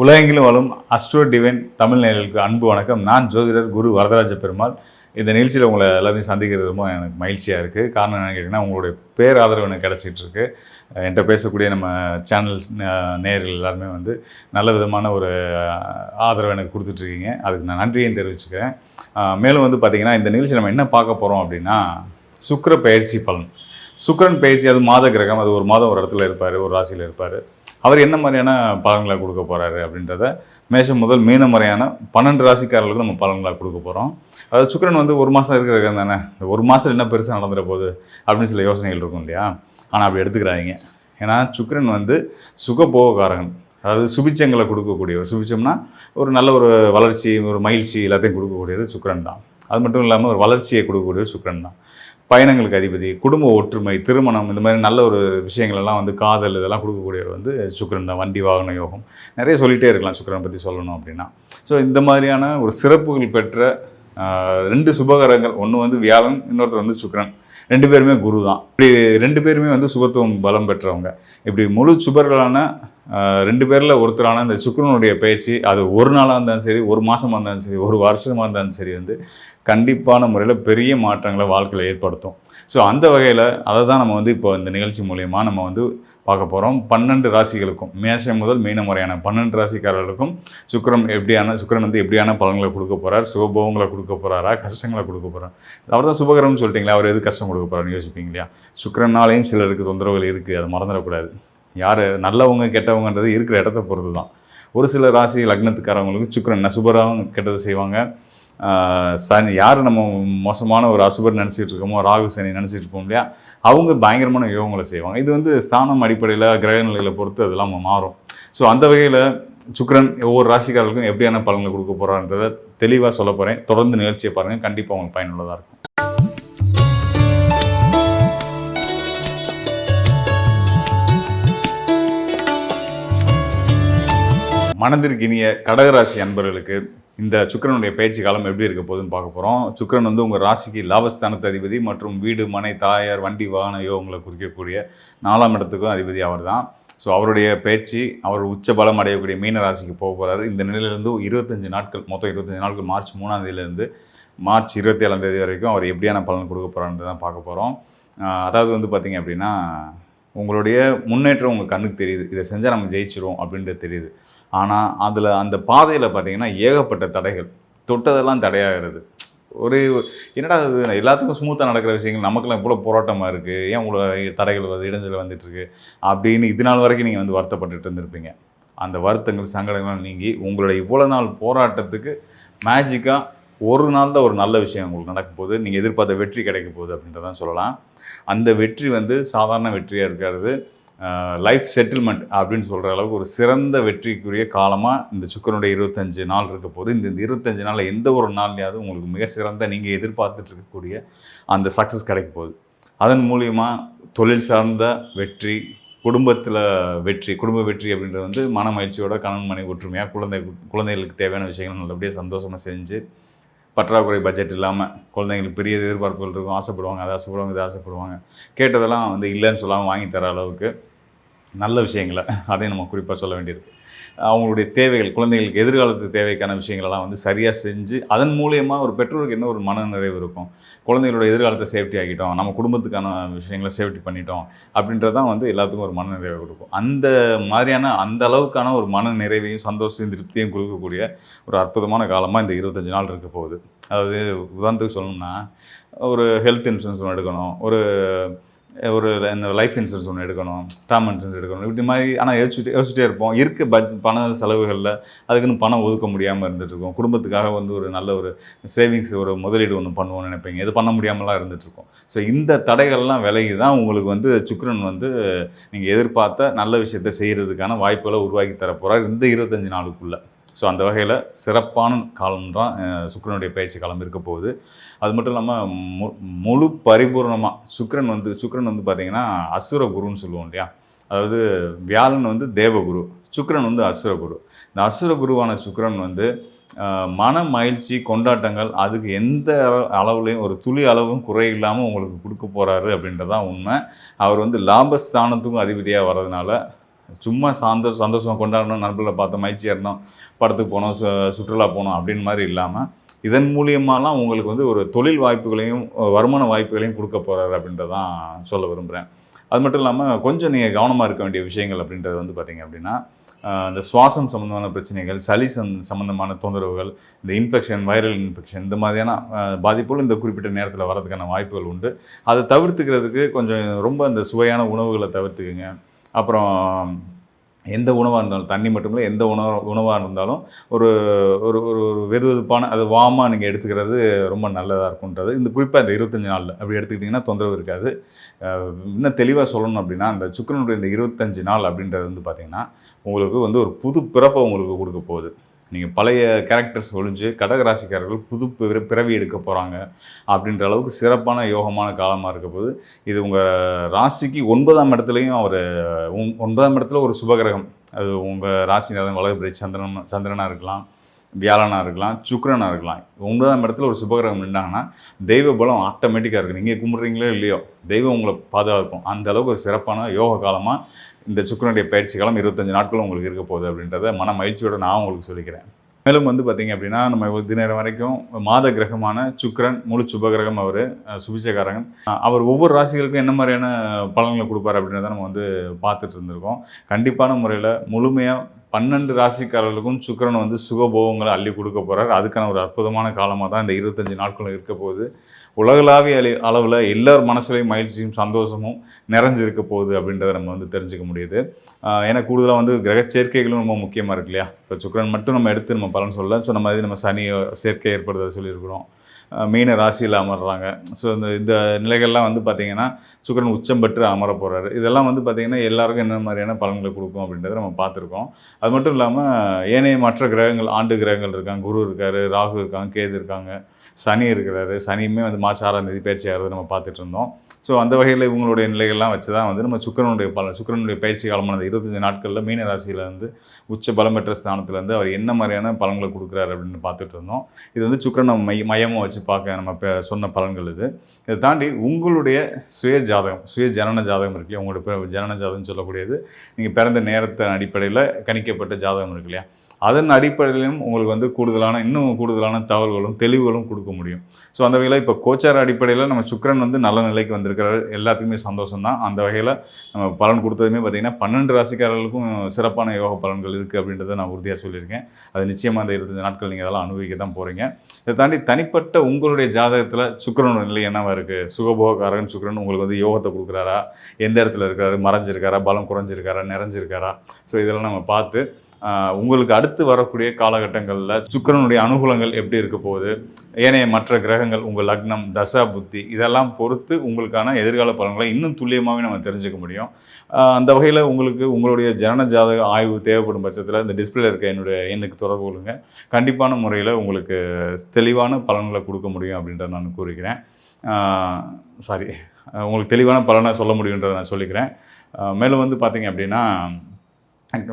உலகெங்கிலும் வாழும் astro divine Tamil நேயர்களுக்கு அன்பு வணக்கம். நான் ஜோதிடர் குரு வரதராஜ பெருமாள். இந்த நிகழ்ச்சியில் உங்களை எல்லாத்தையும் சந்திக்கிறது ரொம்ப எனக்கு மகிழ்ச்சியாக இருக்குது. காரணம் என்னென்னு கேட்டிங்கன்னா, உங்களுடைய பேர் ஆதரவு எனக்கு கிடச்சிட்ருக்கு. என்கிட்ட பேசக்கூடிய நம்ம சேனல் நேயர்கள் எல்லாருமே வந்து நல்ல விதமான ஒரு ஆதரவு எனக்கு கொடுத்துட்ருக்கீங்க. அதுக்கு நான் நன்றியும் தெரிவிச்சுக்கிறேன். மேலும் வந்து பார்த்திங்கன்னா, இந்த நிகழ்ச்சி நம்ம என்ன பார்க்க போகிறோம் அப்படின்னா, சுக்கிர பயிற்சி பலன். சுக்கிரன் பயிற்சி அது மாத கிரகம். அது ஒரு மாதம் ஒரு இடத்துல இருப்பார், ஒரு ராசியில் இருப்பார். அவர் என்ன மாதிரியான பலன்களை கொடுக்க போகிறாரு அப்படின்றத மேஷம் முதல் மீனம் வரையான 12 ராசிக்காரர்களுக்கு நம்ம பலன்களாக கொடுக்க போகிறோம். அதாவது சுக்கிரன் வந்து ஒரு மாதம் இருக்கிற கிரகம் தானே, ஒரு மாதம் என்ன பெருசாக நடந்துட போகுது அப்படின்னு சில யோசனைகள் இருக்கும் இல்லையா. ஆனால் அப்படி எடுத்துக்கிறாங்க. ஏன்னா சுக்கிரன் வந்து சுகபோகக்காரகன். அதாவது சுபிச்சங்களை கொடுக்கக்கூடியவர். சுபிச்சம்னா ஒரு நல்ல ஒரு வளர்ச்சி, ஒரு மகிழ்ச்சி எல்லாத்தையும் கொடுக்கக்கூடியது சுக்கிரன் தான். அது மட்டும் இல்லாமல் ஒரு வளர்ச்சியை கொடுக்கக்கூடியது சுக்கிரன் தான். பயணங்களுக்கு அதிபதி, குடும்ப ஒற்றுமை, திருமணம், இந்த மாதிரி நல்ல ஒரு விஷயங்களெல்லாம் வந்து காதல் இதெல்லாம் கொடுக்கக்கூடியவர் வந்து சுக்கிரன் தான். வண்டி வாகன யோகம் நிறைய சொல்லிகிட்டே இருக்கலாம் சுக்கிரனை பற்றி சொல்லணும் அப்படின்னா. ஸோ இந்த மாதிரியான ஒரு சிறப்புகள் பெற்ற 2 சுபகரங்கள், ஒன்று வந்து வியாழன், இன்னொருத்தர் வந்து சுக்கிரன். 2 பேருமே குரு தான். இப்படி 2 பேருமே வந்து சுபத்துவம் பலம் பெற்றவங்க. இப்படி முழு சுபர்களான 2 பேரில் ஒருத்தரான இந்த சுக்கிரனுடைய பயிற்சி, அது ஒரு நாளாக இருந்தாலும் சரி, ஒரு மாதமாக இருந்தாலும் சரி, ஒரு வருஷமாக இருந்தாலும் சரி, வந்து கண்டிப்பான முறையில் பெரிய மாற்றங்களை வாழ்க்கையில் ஏற்படுத்தும். ஸோ அந்த வகையில் அதை தான் நம்ம வந்து இப்போ இந்த நிகழ்ச்சி மூலயமா நம்ம வந்து பார்க்க போகிறோம். 12 ராசிகளுக்கும், மேஷம் முதல் மீனம் வரையான 12 ராசிக்காரர்களுக்கும் சுக்கிரன் வந்து எப்படியான பலன்களை கொடுக்க போகிறார், சுகபோகங்களை கொடுக்க போகிறாரா, கஷ்டங்களை கொடுக்க போகிறார். அவர் தான் சுபகரம்னு சொல்லிட்டீங்களா, அவர் எது கஷ்டம் கொடுக்க போகிறாருன்னு யோசிப்பீங்க இல்லையா. சுக்கிரனாலேயும் சிலருக்கு தொந்தரவுகள் இருக்குது, அதை மறந்துடக்கூடாது. யார் நல்லவங்க கெட்டவங்கன்றது இருக்கிற இடத்த பொறுத்து தான். ஒரு சில ராசி லக்னத்துக்காரவங்களுக்கு சுக்கிரன் சுபராகவும் கெட்டது செய்வாங்க. சனி, யார் நம்ம மோசமான ஒரு அசுபர் நினச்சிட்டு இருக்கோமோ, ராகு சனி நினச்சிட்டு இருப்போம் இல்லையா, அவங்க பயங்கரமான யோகங்களை செய்வாங்க. இது வந்து ஸ்தானம் அடிப்படையில் கிரக நிலைகளை பொறுத்து அதெல்லாம் மாறும். ஸோ அந்த வகையில் சுக்கிரன் ஒவ்வொரு ராசிக்காரர்களுக்கும் எப்படியான பலன்களை கொடுக்க போகிறான்றதை தெளிவாக சொல்ல போகிறேன். தொடர்ந்து நிகழ்ச்சியை பாருங்கள், கண்டிப்பாக உங்களுக்கு பயனுள்ளதாக இருக்கும். மனதிற்கு இனிய கடகராசி அன்பர்களுக்கு இந்த சுக்கிரனுடைய பயிற்சி காலம் எப்படி இருக்க போகுதுன்னு பார்க்க போகிறோம். சுக்கிரன் வந்து உங்கள் ராசிக்கு லாபஸ்தானத்து அதிபதி மற்றும் வீடு, மனை, தாயார், வண்டி, வாகன யோகங்களை குறிக்கக்கூடிய 4ஆம் இடத்துக்கும் அதிபதி அவர் தான். ஸோ அவருடைய பயிற்சி, அவர் உச்ச பலம் அடையக்கூடிய மீன ராசிக்கு போக போகிறாரு. இந்த நிலையிலேருந்து 25 நாட்கள், மொத்தம் 25 நாட்கள், மார்ச் 3ஆம் தேதியிலேருந்து மார்ச் 27ஆம் தேதி வரைக்கும் அவர் எப்படியான பலன் கொடுக்க போகிறான்னு தான் பார்க்க போகிறோம். அதாவது வந்து பார்த்திங்க அப்படின்னா, உங்களுடைய முன்னேற்றம் உங்கள் கண்ணுக்கு தெரியுது. இதை செஞ்சால் நம்ம ஜெயிச்சிரும் அப்படின்றது தெரியுது. ஆனால் அந்த பாதையில் பார்த்திங்கன்னா ஏகப்பட்ட தடைகள், தொட்டதெல்லாம் தடையாகிறது. என்னடா அது எல்லாத்துக்கும் ஸ்மூத்தாக நடக்கிற விஷயங்கள், நமக்கெல்லாம் இவ்வளோ போராட்டமாக இருக்குது, ஏன் இவ்வளோ தடைகள் வருது, இடைஞ்சல் வந்துட்டுருக்கு அப்படின்னு இது நாள் வரைக்கும் நீங்கள் வந்து வருத்தப்பட்டுட்டு இருந்திருப்பீங்க. அந்த வருத்தங்கள், சங்கடங்கள் நீங்கி உங்களுடைய இவ்வளோ நாள் போராட்டத்துக்கு மேஜிக்காக ஒரு நாளில் ஒரு நல்ல விஷயம் உங்களுக்கு நடக்க போகுது. நீங்கள் எதிர்பார்த்த வெற்றி கிடைக்க போகுது அப்படின்றதான் சொல்லலாம். அந்த வெற்றி வந்து சாதாரண வெற்றியாக இருக்காது. லைஃப் செட்டில்மெண்ட் அப்படின்னு சொல்கிற அளவுக்கு ஒரு சிறந்த வெற்றிக்குரிய காலமாக இந்த சுக்கிரனுடைய 25 நாள் இருக்க போது. இந்த 25 நாளில் எந்த ஒரு நாள்லையாவது உங்களுக்கு மிக சிறந்த நீங்கள் எதிர்பார்த்துட்டு இருக்கக்கூடிய அந்த சக்ஸஸ் கிடைக்க போகுது. அதன் மூலிமா தொழில் சார்ந்த வெற்றி, குடும்பத்தில் வெற்றி, குடும்ப வெற்றி அப்படின்றது வந்து மன மகிழ்ச்சியோட கணவன் மனைவி ஒற்றுமையாக குழந்தைகளுக்கு தேவையான விஷயங்கள் நல்லபடியாக சந்தோஷமாக செஞ்சு, பற்றாக்குறை பட்ஜெட் இல்லாமல், குழந்தைங்களுக்கு பெரிய எதிர்பார்ப்புகள் இருக்கும், ஆசைப்படுவாங்க, அதை ஆசைப்படுவாங்க, இதை ஆசைப்படுவாங்க, கேட்டதெல்லாம் வந்து இல்லைன்னு சொல்லாமல் வாங்கி தர அளவுக்கு நல்ல விஷயங்களை அதையும் நம்ம குறிப்பாக சொல்ல வேண்டியிருக்கு. அவங்களுடைய தேவைகள், குழந்தைகளுக்கு எதிர்காலத்து தேவைக்கான விஷயங்களெல்லாம் வந்து சரியாக செஞ்சு, அதன் மூலியமாக ஒரு பெற்றோருக்கு என்ன ஒரு மன நிறைவு இருக்கும், குழந்தைகளோட எதிர்காலத்தை சேஃப்டி ஆகிட்டோம், நம்ம குடும்பத்துக்கான விஷயங்களை சேஃப்டி பண்ணிட்டோம் அப்படின்றதான் வந்து எல்லாத்துக்கும் ஒரு மன நிறைவை கொடுக்கும். அந்த மாதிரியான அந்த அளவுக்கான ஒரு மன நிறைவையும் சந்தோஷத்தையும் திருப்தியும் கொடுக்கக்கூடிய ஒரு அற்புதமான காலமாக இந்த 25 நாள் இருக்க போகுது. அதாவது உதாரணத்துக்கு சொல்லணும்னா, ஒரு ஹெல்த் இன்சூரன்ஸ் ஒன்று எடுக்கணும், ஒரு லைஃப் இன்சூரன்ஸ் ஒன்று எடுக்கணும், டேர்ம் இன்சூரன்ஸ் எடுக்கணும், இப்படி மாதிரி. ஆனால் யோசிச்சுட்டே இருப்போம். இருக்க பண செலவுகளில் அதுக்குன்னு பணம் ஒதுக்க முடியாமல் இருந்துகிட்ருக்கோம். குடும்பத்துக்காக வந்து ஒரு நல்ல ஒரு சேவிங்ஸ், ஒரு முதலீடு ஒன்று பண்ணுவோம்னு நினைப்பீங்க. இது பண்ண முடியாமலாம் இருந்துகிட்ருக்கோம். ஸோ இந்த தடைகள்லாம் விலகி தான் உங்களுக்கு வந்து சுக்கிரன் வந்து நீங்கள் எதிர்பார்த்த நல்ல விஷயத்தை செய்கிறதுக்கான வாய்ப்புகளை உருவாக்கி தரப்போகிறார் இந்த 25 நாளுக்குள்ளே. ஸோ அந்த வகையில் சிறப்பான காலம் தான் சுக்கிரனுடைய பயிற்சி காலம் இருக்க போகுது. அது மட்டும் இல்லாமல் முழு பரிபூர்ணமாக சுக்கிரன் வந்து பார்த்திங்கன்னா அசுர குருன்னு சொல்லுவோம் இல்லையா. அதாவது வியாழன் வந்து தேவகுரு, சுக்கிரன் வந்து அசுரகுரு. இந்த அசுரகுருவான சுக்கிரன் வந்து மன மகிழ்ச்சி, கொண்டாட்டங்கள், அதுக்கு எந்த அளவுலையும் ஒரு துளி அளவும் குறை இல்லாமல் உங்களுக்கு கொடுக்க போகிறாரு அப்படின்றதான் உண்மை. அவர் வந்து லாபஸ்தானத்துக்கும் அதிபதியாக வர்றதுனால சும்மா சந்தோஷம் கொண்டாடணும், நண்பர்களை பார்த்தோம், மகிழ்ச்சியாக இருந்தோம், படத்துக்கு போனோம், சுற்றுலா போனோம் அப்படின்னு மாதிரி இல்லாமல் இதன் மூலியமாலாம் உங்களுக்கு வந்து ஒரு தொழில் வாய்ப்புகளையும் வருமான வாய்ப்புகளையும் கொடுக்க போகிறாரு அப்படின்றதான் சொல்ல விரும்புகிறேன். அது மட்டும் இல்லாமல் கொஞ்சம் நீங்கள் கவனமாக இருக்க வேண்டிய விஷயங்கள் அப்படின்றது வந்து பார்த்திங்க அப்படின்னா, இந்த சுவாசம் சம்மந்தமான பிரச்சனைகள், சளி சம்மந்தமான தொந்தரவுகள், இந்த இன்ஃபெக்ஷன், வைரல் இன்ஃபெக்ஷன் இந்த மாதிரியான பாதிப்புகள் இந்த குறிப்பிட்ட நேரத்தில் வரதுக்கான வாய்ப்புகள் உண்டு. அதை தவிர்த்துக்கிறதுக்கு கொஞ்சம் ரொம்ப இந்த சுவையான உணவுகளை தவிர்த்துக்குங்க. அப்புறம் எந்த உணவாக இருந்தாலும், தண்ணி மட்டும் இல்லை, எந்த உணவாக இருந்தாலும் ஒரு ஒரு ஒரு ஒரு வெதுவெதுப்பான அது வார்மாக நீங்கள் எடுத்துக்கிறது ரொம்ப நல்லதாக இருக்குன்றது இந்த குறிப்பாக இந்த 25 நாளில் அப்படி எடுத்துக்கிட்டிங்கன்னா தொந்தரவு இருக்காது. இன்னும் தெளிவாக சொல்லணும் அப்படின்னா, அந்த சுக்கிரனுடைய இந்த 25 நாள் அப்படின்றது வந்து பார்த்திங்கன்னா உங்களுக்கு வந்து ஒரு புது பிறப்பை உங்களுக்கு கொடுக்க போகுது. நீங்கள் பழைய கேரக்டர்ஸ் ஒழிஞ்சு கடகராசிக்காரர்கள் புது பிறவி எடுக்க போகிறாங்க அப்படின்ற அளவுக்கு சிறப்பான யோகமான காலமாக இருக்க போது. இது உங்கள் ராசிக்கு 9ஆம் இடத்துலையும் அவர் 9ஆம் இடத்துல ஒரு சுபகிரகம், அது உங்கள் ராசிநாதன் வளர்பிறை சந்திரனாக இருக்கலாம், வியாழனாக இருக்கலாம், சுக்கிரனாக இருக்கலாம். 9ஆம் இடத்துல ஒரு சுபகிரகம் நின்றாங்கன்னா தெய்வ பலம் ஆட்டோமேட்டிக்காக இருக்குது. நீங்கள் கும்பிட்றீங்களோ இல்லையோ தெய்வம் உங்களை பாதுகாக்கும். அந்த அளவுக்கு ஒரு சிறப்பான யோக காலமாக இந்த சுக்கிரனுடைய பயிற்சி காலம் 25 நாட்களும் உங்களுக்கு இருக்க போகுது அப்படின்றத மன மகிழ்ச்சியோடு நான் உங்களுக்கு சொல்லிக்கிறேன். மேலும் வந்து பார்த்திங்க அப்படின்னா, நம்ம இது நேரம் வரைக்கும் மாத கிரகமான சுக்கிரன் முழு சுபகிரகம், அவர் சுபிச்சகாரகன், அவர் ஒவ்வொரு ராசிகளுக்கும் என்ன மாதிரியான பலன்களை கொடுப்பார் அப்படின்றத நம்ம வந்து பார்த்துட்டு இருந்திருக்கோம். கண்டிப்பான முறையில் முழுமையாக 12 ராசிக்காரர்களுக்கும் சுக்கிரன் வந்து சுகபோகங்களை அள்ளி கொடுக்க போகிறார். அதுக்கான ஒரு அற்புதமான காலமாக தான் இந்த 25 நாட்களும் இருக்க போகுது. உலகளாவிய அளவில் எல்லார் மனசுலையும் மகிழ்ச்சியும் சந்தோஷமும் நிறைஞ்சிருக்க போகுது அப்படின்றத நம்ம வந்து தெரிஞ்சுக்க முடியுது. ஏன்னா கூடுதலாக வந்து கிரக சேர்க்கைகளும் ரொம்ப முக்கியமாக இருக்கு இல்லையா? இப்போ சுக்கிரன் மட்டும் நம்ம எடுத்து நம்ம பலன் சொல்ல சொன்ன மாதிரி நம்ம சனி சேர்க்கை ஏற்படுறதை சொல்லியிருக்கிறோம். மீன ராசியில் அமர்றாங்க. ஸோ இந்த நிலைகள்லாம் வந்து பார்த்திங்கன்னா சுக்கிரன் உச்சம் பெற்று அமர போகிறாரு. இதெல்லாம் வந்து பார்த்திங்கன்னா எல்லாருக்கும் என்ன மாதிரியான பலன்களை கொடுக்கும் அப்படின்றத நம்ம பார்த்துருக்கோம். அது மட்டும் இல்லாமல் ஏனைய மற்ற கிரகங்கள், ஆண்டு கிரகங்கள் இருக்காங்க, குரு இருக்கார், ராகு இருக்காங்க, கேது இருக்காங்க, சனி இருக்கிறாரு. சனியுமே வந்து மார்ச் 6ஆம் தேதி பயிற்சி ஆகிறது நம்ம பார்த்துட்டு இருந்தோம். ஸோ அந்த வகையில் இவங்களுடைய நிலைகள்லாம் வச்சு தான் வந்து நம்ம சுக்கிரனுடைய பயிற்சி காலமான 25 நாட்களில் மீன ராசியில் வந்து உச்ச பலம் பெற்ற ஸ்தானத்துலேருந்து அவர் என்ன மாதிரியான பலன்களை கொடுக்குறாரு அப்படின்னு பார்த்துட்டு இருந்தோம். இது வந்து சுக்கிரனை மையமாக வச்சு பார்க்க நம்ம சொன்ன பலன்கள் இது. இதை தாண்டி உங்களுடைய சுய ஜனன ஜாதகம் இருக்கு இல்லையா? உங்களுடைய ஜனன ஜாதகம் சொல்லக்கூடியது நீங்கள் பிறந்த நேரத்தின் அடிப்படையில் கணிக்கப்பட்ட ஜாதகம் இருக்கு இல்லையா? அதன் அடிப்படையிலும் உங்களுக்கு வந்து இன்னும் கூடுதலான தகவல்களும் தெளிவுகளும் கொடுக்க முடியும். ஸோ அந்த வகையில் இப்போ கோச்சார அடிப்படையில் நம்ம சுக்கிரன் வந்து நல்ல நிலைக்கு வந்திருக்கிறார், எல்லாத்துக்குமே சந்தோஷம் தான். அந்த வகையில் நம்ம பலன் கொடுத்ததுமே பார்த்திங்கன்னா 12 ராசிக்காரர்களுக்கும் சிறப்பான யோக பலன்கள் இருக்குது அப்படின்றத நான் உறுதியாக சொல்லியிருக்கேன். அது நிச்சயமாக அந்த 25 நாட்கள் நீங்கள் அதெல்லாம் அனுபவிக்க தான் போகிறீங்க. இதை தாண்டி தனிப்பட்ட உங்களுடைய ஜாதகத்தில் சுக்கிரனோட நிலை என்னவாக இருக்குது? சுகபோகக்காரன் சுக்கிரன் உங்களுக்கு வந்து யோகத்தை கொடுக்குறாரா? எந்த இடத்துல இருக்கிறாரு? மறைஞ்சிருக்காரா? பலம் குறைஞ்சிருக்காரா? நிறைஞ்சிருக்காரா? ஸோ இதெல்லாம் நம்ம பார்த்து உங்களுக்கு அடுத்து வரக்கூடிய காலகட்டங்களில் சுக்கிரனுடைய அனுகூலங்கள் எப்படி இருக்க போகுது, ஏனைய மற்ற கிரகங்கள், உங்கள் லக்னம், தசா புத்தி இதெல்லாம் பொறுத்து உங்களுக்கான எதிர்கால பலன்களை இன்னும் துல்லியமாகவே நம்ம தெரிஞ்சுக்க முடியும். அந்த வகையில் உங்களுடைய ஜனன ஜாதக ஆய்வு தேவைப்படும் பட்சத்தில் இந்த டிஸ்பிளே இருக்க என்னுடைய எண்ணுக்கு தொடர்பு கொள்ளுங்க. கண்டிப்பான முறையில் உங்களுக்கு தெளிவான பலன்களை கொடுக்க முடியும் அப்படின்றத நான் கூறுகிறேன். உங்களுக்கு தெளிவான பலனை சொல்ல முடியுன்றதை நான் சொல்லிக்கிறேன். மேலும் வந்து பார்த்திங்க அப்படின்னா,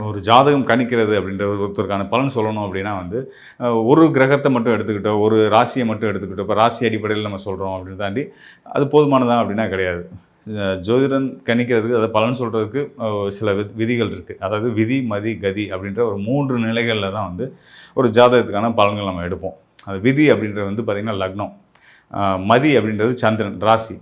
ஒரு ஜாதகம் கணிக்கிறது அப்படின்ற ஒருத்தருக்கான பலன் சொல்லணும் அப்படின்னா வந்து ஒரு கிரகத்தை மட்டும் எடுத்துக்கிட்டோம், ஒரு ராசியை மட்டும் எடுத்துக்கிட்டோம், இப்போ ராசி அடிப்படையில் நம்ம சொல்கிறோம் அப்படின்னு தாண்டி அது போதுமானதான் அப்படின்னா கிடையாது. ஜோதிடன் கணிக்கிறதுக்கு அதை பலன் சொல்கிறதுக்கு சில விதிகள் இருக்குது. அதாவது விதி, மதி, கதி அப்படின்ற ஒரு 3 நிலைகளில் தான் வந்து ஒரு ஜாதகத்துக்கான பலன்கள் நம்ம எடுப்போம். அது விதி அப்படின்றது வந்து பார்த்திங்கன்னா லக்னம், மதி அப்படின்றது சந்திரன், ராசி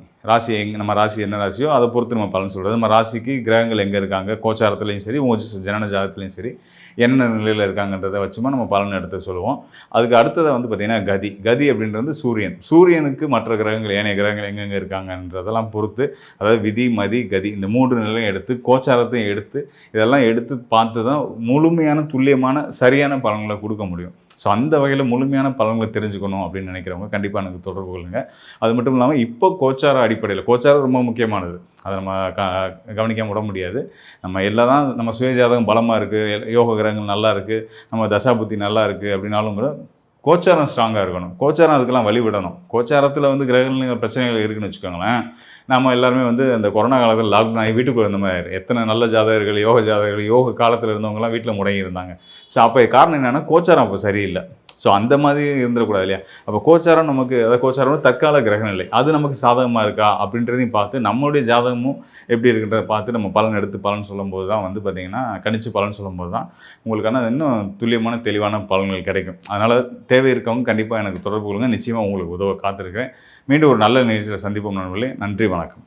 நம்ம ராசி என்ன ராசியோ அதை பொறுத்து நம்ம பலன் சொல்கிறது. நம்ம ராசிக்கு கிரகங்கள் எங்கே இருக்காங்க, கோச்சாரத்துலேயும் சரி, உங்கள் ஜனன ஜாதகத்துலேயும் சரி, என்ன நிலையில் இருக்காங்கன்றதை வச்சுமா நம்ம பலன் எடுத்து சொல்லுவோம். அதுக்கு அடுத்ததை வந்து பார்த்திங்கன்னா கதி அப்படின்றது சூரியனுக்கு மற்ற கிரகங்கள், ஏனைய கிரகங்கள் எங்கெங்கே இருக்காங்கன்றதெல்லாம் பொறுத்து, அதாவது விதி, மதி, கதி இந்த 3 நிலையும் எடுத்து கோச்சாரத்தையும் எடுத்து இதெல்லாம் எடுத்து பார்த்து தான் முழுமையான துல்லியமான சரியான பலன்களை கொடுக்க முடியும். ஸோ அந்த வகையில் முழுமையான பலன்களை தெரிஞ்சுக்கணும் அப்படின்னு நினைக்கிறவங்க கண்டிப்பாக எனக்கு தொடர்பு கொள்ளுங்கள். அது மட்டும் இல்லாமல் இப்போ கோச்சார அடிப்படையில், கோச்சாரம் ரொம்ப முக்கியமானது, அதை நம்ம கவனிக்காமல் விட முடியாது. நம்ம சுயஜாதகம் பலமாக இருக்குது, யோக கிரகங்கள் நல்லா இருக்குது, நம்ம தசாபுத்தி நல்லா இருக்குது அப்படின்னாலும் கூட கோச்சாரம் ஸ்ட்ராங்காக இருக்கணும். கோச்சாரம் அதுக்கெல்லாம் வழிவிடணும். கோச்சாரத்தில் வந்து கிரகங்கள் பிரச்சனைகள் இருக்குதுன்னு வச்சுக்கோங்களேன். நம்ம எல்லாருமே வந்து அந்த கொரோனா காலத்தில் லாக்டவுன் ஆகி வீட்டுக்குள்ளே இருந்த மாதிரி எத்தனை நல்ல யோக காலத்தில் இருந்தவங்கலாம் வீட்டில் முடங்கி இருந்தாங்க. ஸோ அப்போ காரணம் என்னென்னா கோச்சாரம் அப்போ சரியில்லை. ஸோ அந்த மாதிரி இருந்துடக்கூடாது இல்லையா? அப்போ கோச்சாரம் நமக்கு, அதாவது கோச்சாரம் தற்கால கிரகநிலை, அது நமக்கு சாதகமாக இருக்கா அப்படின்றதையும் பார்த்து, நம்மளுடைய ஜாதகமும் எப்படி இருக்குன்றதை பார்த்து நம்ம பலன் எடுத்து பலன் சொல்லும்போது தான் வந்து பார்த்திங்கன்னா, கணிச்சு பலன் சொல்லும்போது தான் உங்களுக்கான இன்னும் துல்லியமான தெளிவான பலன்கள் கிடைக்கும். அதனால் தேவை இருக்கவங்க கண்டிப்பாக எனக்கு தொடர்பு கொள்ளுங்கள். நிச்சயமாக உங்களுக்கு உதவ காத்திருக்கிறேன். மீண்டும் ஒரு நல்ல நிகழ்ச்சியில் சந்திப்போம் நண்பர்களே. நன்றி, வணக்கம்.